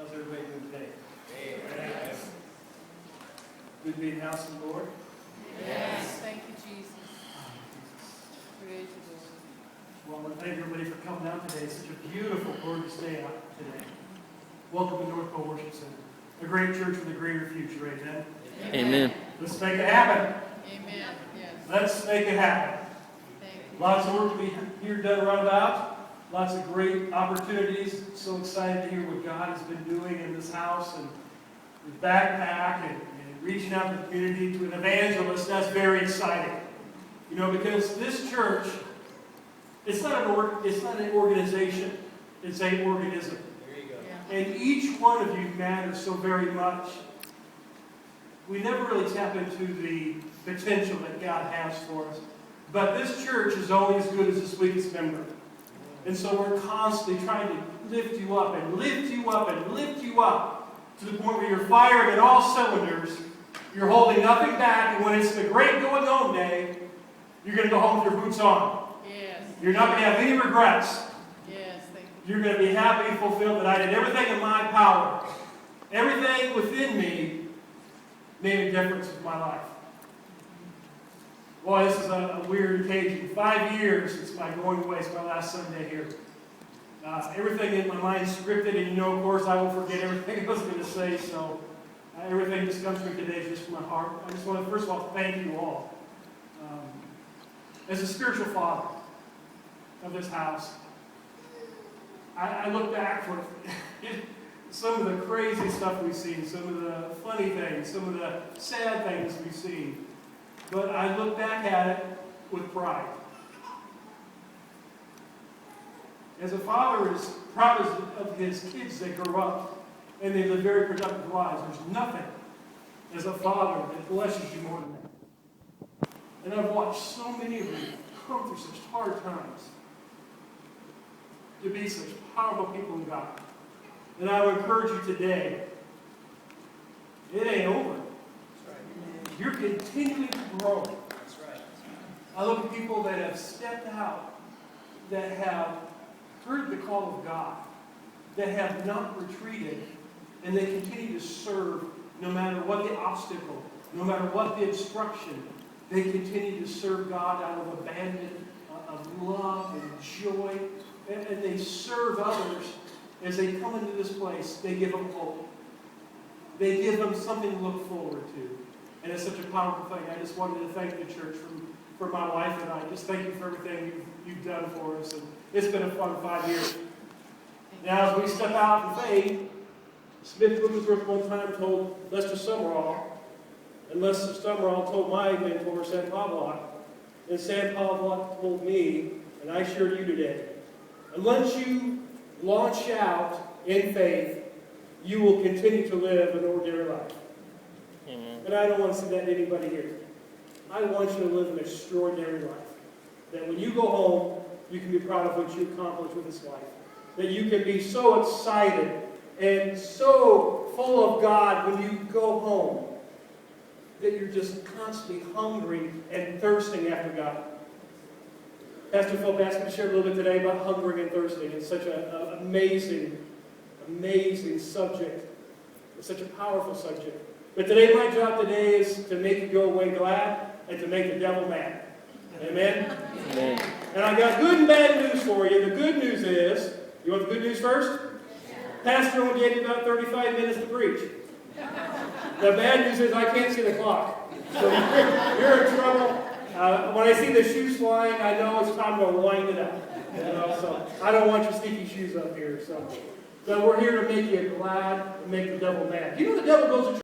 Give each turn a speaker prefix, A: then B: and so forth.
A: How's everybody doing today? Amen. Good to be in the house of the Lord.
B: Yes. Thank you, Jesus. Praise you, Lord.
A: Well, I want to thank everybody for coming out today. It's such a beautiful, gorgeous day out today. Welcome to North Pole Worship Center. A great church with a greater future, amen?
C: Amen.
A: Let's make it happen.
B: Amen. Yes.
A: Let's make it happen.
B: Thank you.
A: Lots of work to be here done around about. Lots of great opportunities. So excited to hear what God has been doing in this house and his backpack and reaching out to the community to an evangelist. That's very exciting. You know, because this church, it's not an organization. It's an organism.
C: There you go.
B: Yeah.
A: And each one of you matters so very much. We never really tap into the potential that God has for us. But this church is only as good as its weakest member. And so we're constantly trying to lift you up and lift you up and lift you up to the point where you're firing at all cylinders. You're holding nothing back. And when it's the great going home day, you're going to go home with your boots on.
B: Yes.
A: You're not going to have any regrets.
B: Yes. Thank you.
A: You're going to be happy and fulfilled that I did everything in my power. Everything within me made a difference in my life. Boy, this is a weird occasion. 5 years since my going away. It's my last Sunday here. Everything in my mind is scripted, and you know, of course, I will forget everything I was going to say, so everything just comes to me today just from my heart. I just want to, first of all, thank you all. As a spiritual father of this house, I look back for some of the crazy stuff we've seen, some of the funny things, some of the sad things we've seen. But I look back at it with pride. As a father is proud of his kids that grow up and they live very productive lives, there's nothing as a father that blesses you more than that. And I've watched so many of you come through such hard times to be such powerful people in God. And I would encourage you today, it ain't over. You're continuing to grow.
C: That's right.
A: I look at people that have stepped out, that have heard the call of God, that have not retreated, and they continue to serve no matter what the obstacle, no matter what the obstruction. They continue to serve God out of abandon, of love and joy, and they serve others as they come into this place. They give them hope. They give them something to look forward to. And it's such a powerful thing. I just wanted to thank the church for my wife and I. Just thank you for everything you've done for us. And it's been a fun 5 years. Now, as we step out in faith, Smith Wigglesworth one time told Lester Summerall, and Lester Summerall told my mentor, Sam Pavlak, and Sam Pavlak told me, and I share you today, unless you launch out in faith, you will continue to live an ordinary life. And I don't want to say that to anybody here. I want you to live an extraordinary life. That when you go home, you can be proud of what you accomplished with this life. That you can be so excited and so full of God when you go home. That you're just constantly hungry and thirsting after God. Pastor Phil asked me to share a little bit today about hungering and thirsting. It's such an amazing, amazing subject. It's such a powerful subject. But today, my job today is to make you go away glad and to make the devil mad. Amen?
C: Amen.
A: And I got good and bad news for you. The good news is, you want the good news first? Pastor only gave me about 35 minutes to preach. The bad news is I can't see the clock. So you're in trouble. When I see the shoes flying, I know it's time to wind it up. You know, so I don't want your sneaky shoes up here. So we're here to make you glad and make the devil mad. You know the devil goes to